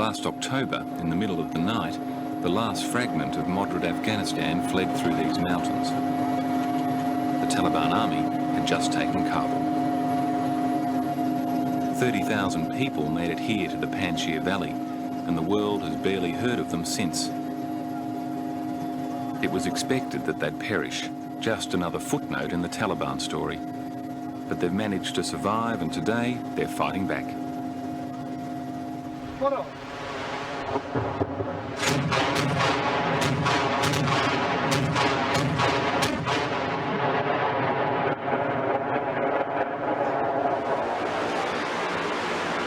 Last October, in the middle of the night, the last fragment of moderate Afghanistan fled through these mountains. The Taliban army had just taken Kabul. 30,000 people made it here to the Panshir Valley, and the world has barely heard of them since. It was expected that they'd perish, just another footnote in the Taliban story. But they've managed to survive, and today they're fighting back.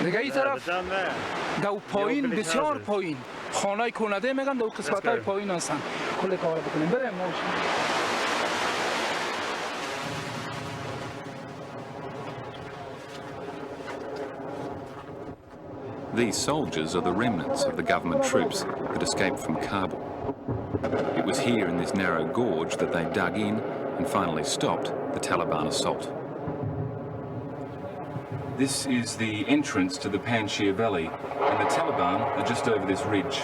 نگاهی طرف دو پایین بسیار پایین خانه کنده میگن دو قسمت های پایین هستن کل کار بکنیم بریم These soldiers are the remnants of the government troops that escaped from Kabul. It was here in this narrow gorge that they dug in and finally stopped the Taliban assault. This is the entrance to the Panshir Valley, and the Taliban are just over this ridge.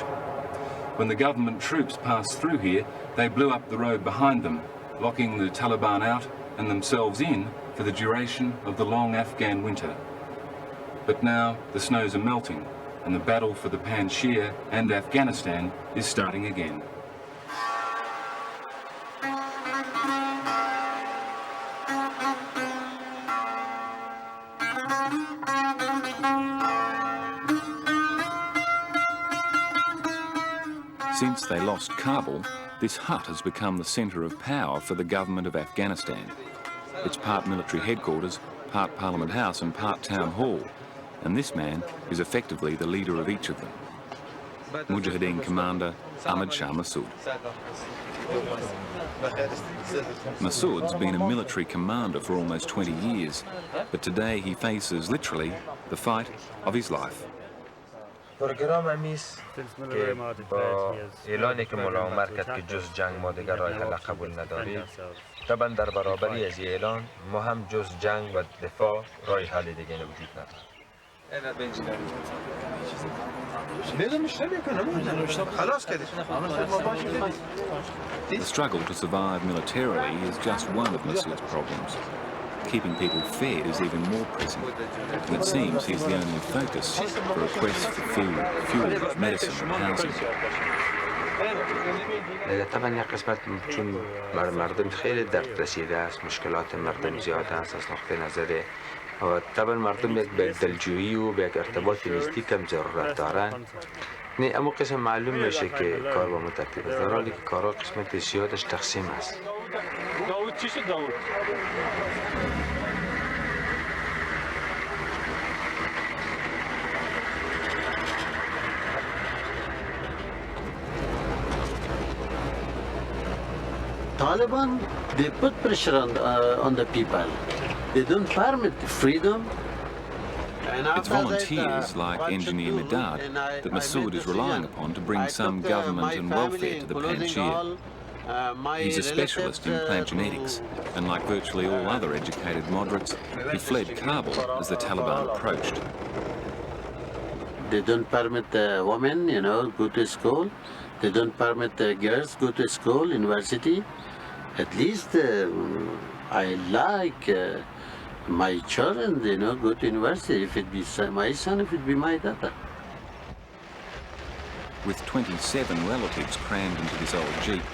When the government troops passed through here, they blew up the road behind them, locking the Taliban out and themselves in for the duration of the long Afghan winter. But now the snows are melting, and the battle for the Panshir and Afghanistan is starting again. Since they lost Kabul, this hut has become the centre of power for the government of Afghanistan. It's part military headquarters, part Parliament House and part Town Hall, and this man is effectively the leader of each of them. Mujahideen commander Panshir Massoud. Massoud's been a military commander for almost 20 years, but today he faces literally the fight of his life. پروگرام همیست که با اعلانی که ملاحظه کرد که جز جنگ ما دیگر راه حل قبول نداریم. طبعا در برابری از این اعلان ما هم جز جنگ و دفاع راه حل دیگه وجود ندارد. The struggle to survive militarily is just one of Massoud's problems. Keeping people fed is even more pressing, and it seems he's the only focus for requests for food, fuel, medicine and housing. طبعا یک قسمت چون مردم خیلی درد رسیده است، مشکلات مردم زیاد است از نقطه نظر و طبعا مردم یک به دلجویی و به یک ارتباط نزدیک هم ضرورت دارند. نه اما قسم معلوم میشه که کار با مترتیب است، در حالی که کارها قسمت زیادش تقسیم است. Taliban, they put pressure on the people. They don't permit freedom. It's volunteers like engineer Mirdad that Massoud is relying upon to bring some government and welfare to the Panshir. He's a specialist in plant genetics, and like virtually all other educated moderates, he fled Kabul as the Taliban approached. They don't permit the women, go to school. They don't permit the girls go to school, university. At least I like my children, go to university. If it be my son, if it be my daughter. With 27 relatives crammed into this old jeep,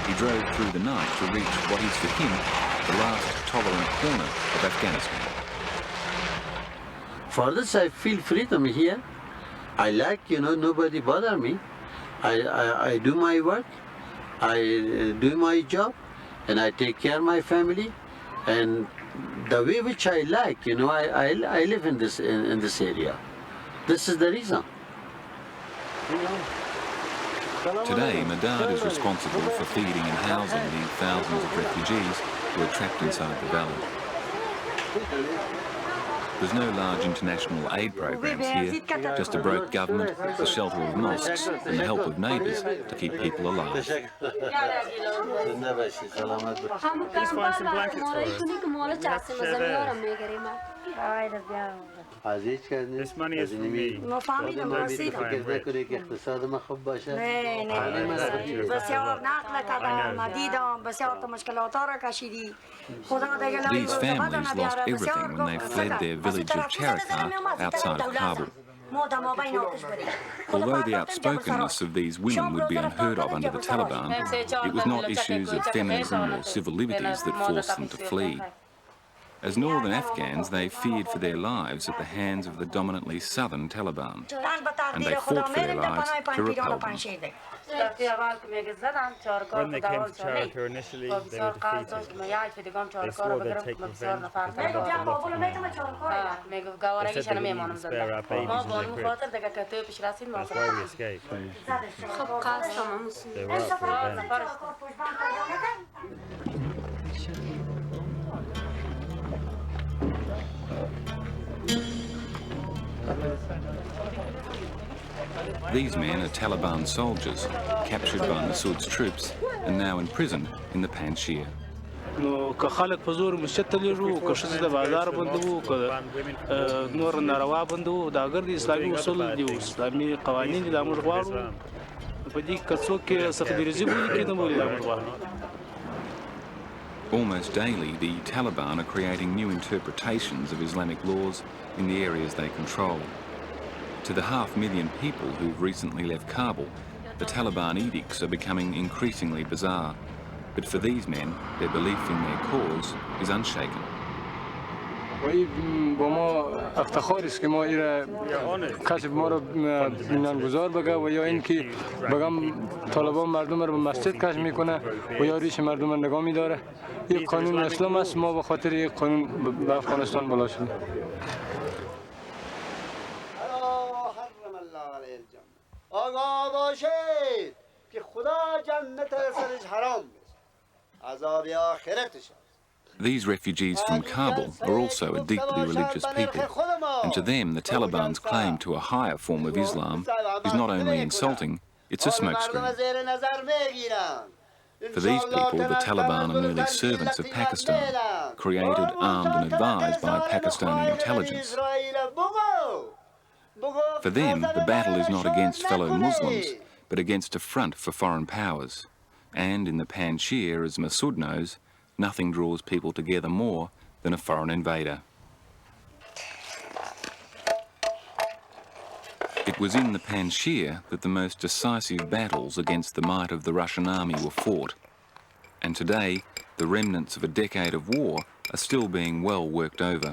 he drove through the night to reach what is for him the last tolerant corner of Afghanistan. For this, I feel freedom here. I like, nobody bother me. I do my work, I do my job, and I take care of my family. And the way which I like, I live in this area. This is the reason. Today, Mirdad is responsible for feeding and housing the thousands of refugees who are trapped inside the valley. There's no large international aid programs here, just a broke government, the shelter of mosques and the help of neighbours to keep people alive. Please find some blankets for us. This money is from me. ما فهمیدم رسیدم. نه نه بسیار نقل کردم دیدم بسیار تا مشکلات را کشیدی خدا دیگه These families lost everything when they fled their village of Charikar outside of Kabul. Although the outspokenness of these women would be unheard of under the Taliban, it was not issues of feminism or civil liberties that forced them to flee. As Northern Afghans, they feared for their lives at the hands of the dominantly southern Taliban, and they fought for their lives to repel them. When they came to Charikar initially, they were defeated. They swore they'd take revenge because they lost a lot of men. They said they would even spare our babies in their cribs. That's why we escaped. They were out for revenge. These men are Taliban soldiers, captured by Massoud's troops and now imprisoned in the Panshir. نو که خلک په زور مسجد ته لېږو که ښځې د بازار بندوو که نور ناروا بندوو دا ګر د اسلامي اصول دي اسلامي قوانین دي دا موږ غواړو په دې که څوک یې سخت دریځي بولي کې نه بولي دا موږ غواړو. Almost daily, the Taliban are creating new interpretations of Islamic laws in the areas they control. To the 500,000 people who've recently left Kabul, the Taliban edicts are becoming increasingly bizarre. But for these men, their belief in their cause is unshaken. با ما افتخار است که ما ایره کسی ما رو بنیانگذار بگه و یا اینکه بگم طالبان مردم رو به مسجد کش میکنه و یا ریش مردم رو نگاه میداره. یک قانون اسلام است ما به خاطر یک قانون به افغانستان بالا شدیم. آگاه باشید که خدا جنت سرش حرام است. عذاب آخرتش. These refugees from Kabul are also a deeply religious people, and to them the Taliban's claim to a higher form of Islam is not only insulting, it's a smokescreen. For these people, the Taliban are merely servants of Pakistan, created, armed and advised by Pakistani intelligence. For them, the battle is not against fellow Muslims, but against a front for foreign powers. And in the Panshir, as Massoud knows, nothing draws people together more than a foreign invader. It was in the Panshir that the most decisive battles against the might of the Russian army were fought. And today, the remnants of a decade of war are still being well worked over.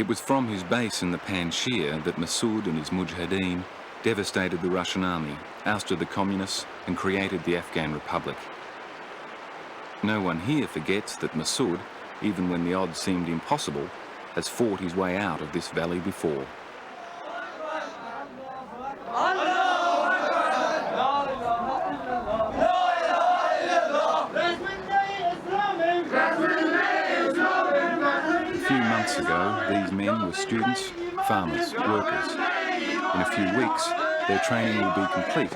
It was from his base in the Panshir that Massoud and his mujahideen devastated the Russian army, ousted the communists and created the Afghan Republic. No one here forgets that Massoud, even when the odds seemed impossible, has fought his way out of this valley before. A few months ago, these men were students, farmers, workers. In a few weeks, their training will be complete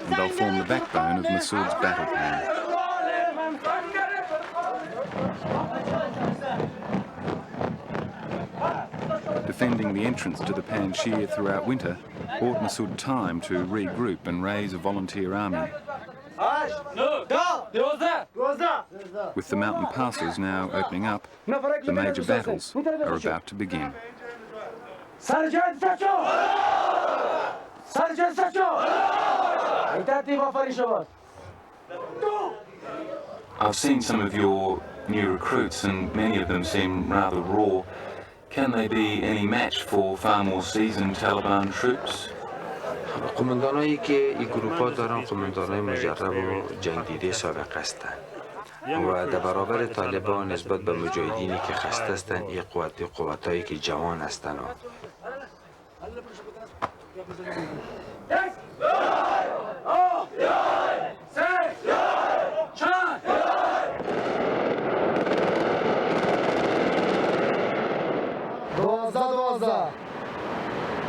and they'll form the backbone of Massoud's battle plan. Defending the entrance to the Panshir throughout winter bought Massoud time to regroup and raise a volunteer army. With the mountain passes now opening up, the major battles are about to begin. I've seen some of your new recruits and many of them seem rather raw. Can they be any match for far more seasoned Taliban troops? قماندانایی که این گروپ‌ها دارن قماندانای مجرب و جنگ دیده سابق هستند و در برابر طالبان نسبت به مجاهدینی که خسته هستند این قوتایی که جوان هستند.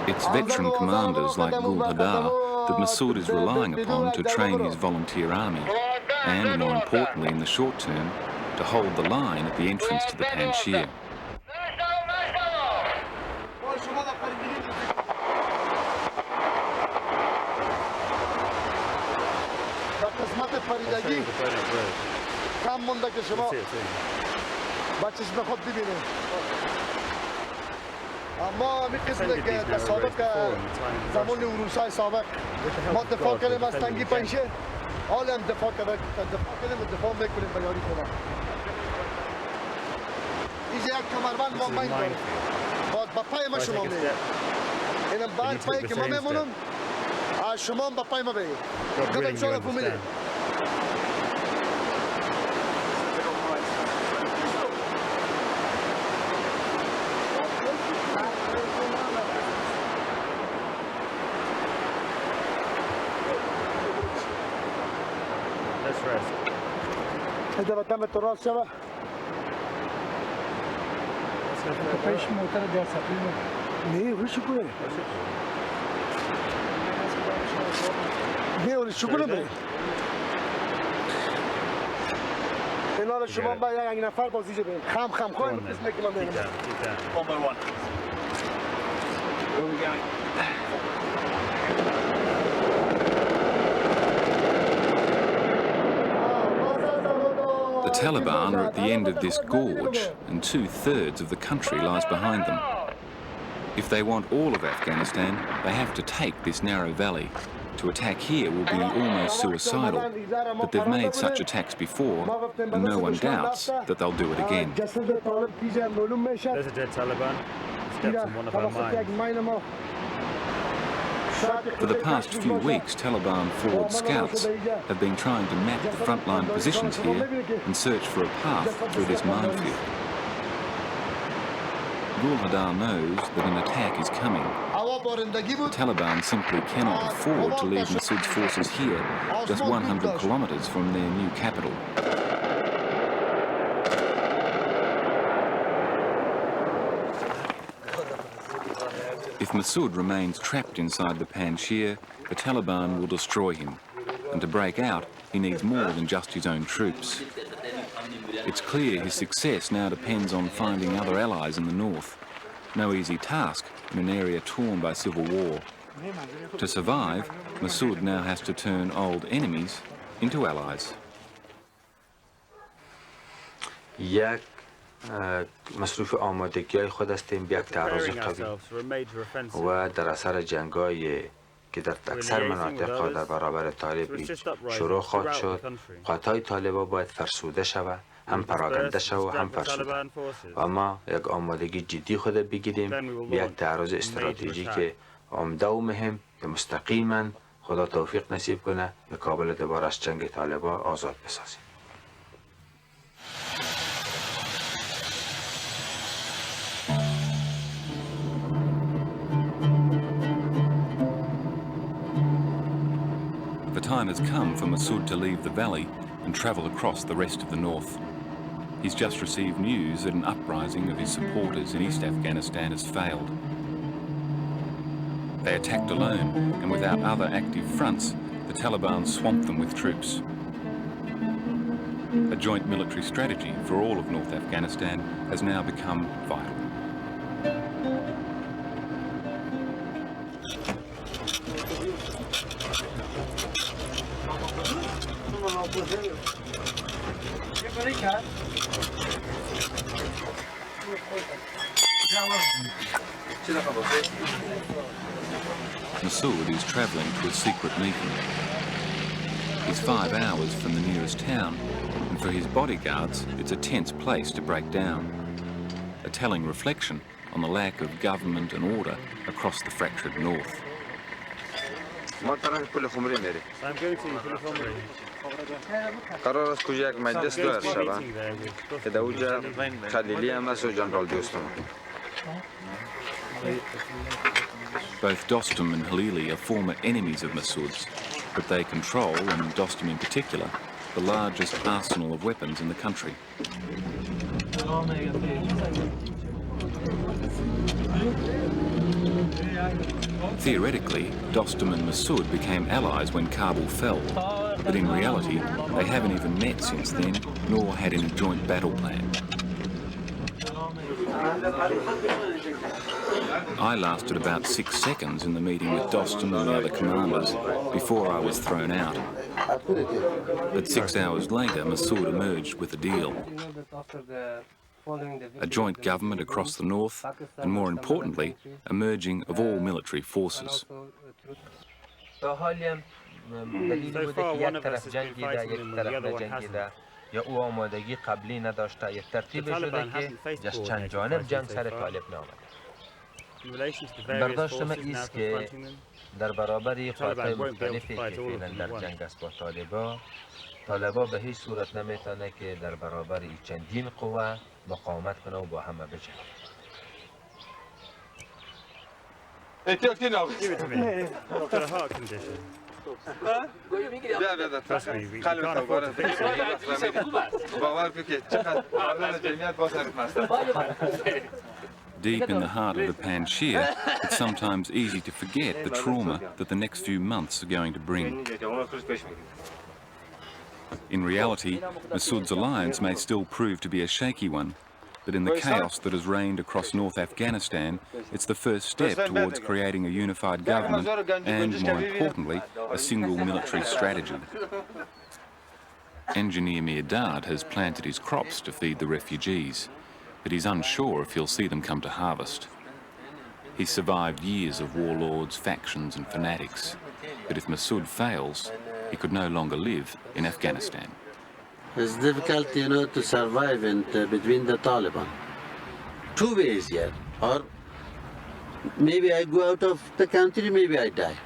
It's veteran commanders like Gul Hadar that Massoud is relying upon to train his volunteer army, and more importantly in the short term, to hold the line at the entrance to the Panshir. علامت پریدگی کم مونده که شما با چشم خود ببینید. اما همین قسمه که در سابق زمان روسای سابق ما دفاع کردیم از تنگی پنشیر، حالا هم دفاع کردیم و دفاع میکنیم به یاری خدا. اینجا یک کمربند ما بین داریم، باید با پای ما شما میگیم. اینم بعد پایی که ما میمونم از شما هم با پای ما بگیم. قدم شما فهمیدیم. إذا بتم التراث شبه پیش موتر دیا سفید نه ولی شکونه نه ولی شکونه بری اینا رو شما با یک نفر بازیجه بریم خم خواهیم قسمه که من میگم one by one where are we going The Taliban are at the end of this gorge, and 2/3 of the country lies behind them. If they want all of Afghanistan, they have to take this narrow valley. To attack here will be almost suicidal, but they've made such attacks before, and no one doubts that they'll do it again. There's a dead Taliban. Steps on one of our mines. For the past few weeks, Taliban forward scouts have been trying to map the frontline positions here and search for a path through this minefield. Warlod knows that an attack is coming. The Taliban simply cannot afford to leave Massoud's forces here, just 100 kilometres from their new capital. If Massoud remains trapped inside the Panshir, the Taliban will destroy him. And to break out, he needs more than just his own troops. It's clear his success now depends on finding other allies in the north. No easy task in an area torn by civil war. To survive, Massoud now has to turn old enemies into allies. مصروف آمادگی‌های خود هستیم به یک تعرض قوی و در اثر جنگ‌های که در اکثر مناطق در برابر طالب شروع خواهد شد. قطعای طالبان باید فرسوده شود، هم پراکنده شود و هم فرسوده. و ما یک آمادگی جدی خود بگیریم به یک تعرض استراتژیک عمده و مهم که مستقیما خدا توفیق نصیب کنه به کابل دوباره از جنگ طالبان آزاد بسازیم. The time has come for Massoud to leave the valley and travel across the rest of the north. He's just received news that an uprising of his supporters in East Afghanistan has failed. They attacked alone, and without other active fronts, the Taliban swamped them with troops. A joint military strategy for all of North Afghanistan has now become vital. Massoud is travelling to a secret meeting. He's 5 hours from the nearest town, and for his bodyguards, it's a tense place to break down. A telling reflection on the lack of government and order across the fractured north. ما طرف پل خمری میری. قرار است کجا یک مجلس دار شود که در اوجا خلیلی هم است و جنرال دوستم. Both Dostum and Khallili are former enemies of Massoud's, but they control, and Dostum in particular, the largest arsenal of weapons in the country. Theoretically, Dostum and Massoud became allies when Kabul fell, but in reality, they haven't even met since then, nor had any joint battle plan. I lasted about 6 seconds in the meeting with Dostum and the other commanders before I was thrown out. But 6 hours later, Massoud emerged with a deal. A joint government across the north, and more importantly, a merging of all military forces. یا او آمادگی قبلی نداشته یک ترتیب شده که چند جانب جنگ سر طالب نآمده. برداشت من ایست که در برابر قوای مختلفی که فعلا در جنگ است با طالبا به هیچ صورت نمیتونه که در برابر این چندین قوه مقاومت کنه و با همه بجنگه. Deep in the heart of the Panshir, it's sometimes easy to forget the trauma that the next few months are going to bring. In reality, Massoud's alliance may still prove to be a shaky one, but in the chaos that has reigned across North Afghanistan, it's the first step towards creating a unified government and, more importantly, a single military strategy. Engineer Mirdad has planted his crops to feed the refugees, but he's unsure if he'll see them come to harvest. He's survived years of warlords, factions and fanatics, but if Massoud fails, he could no longer live in Afghanistan. It's difficult, to survive between the Taliban. Two ways here, or maybe I go out of the country, maybe I die.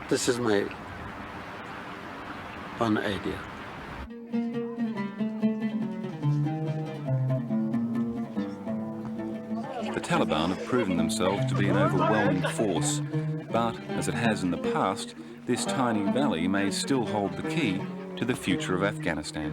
This is my one idea. The Taliban have proven themselves to be an overwhelming force, but, as it has in the past, this tiny valley may still hold the key to the future of Afghanistan.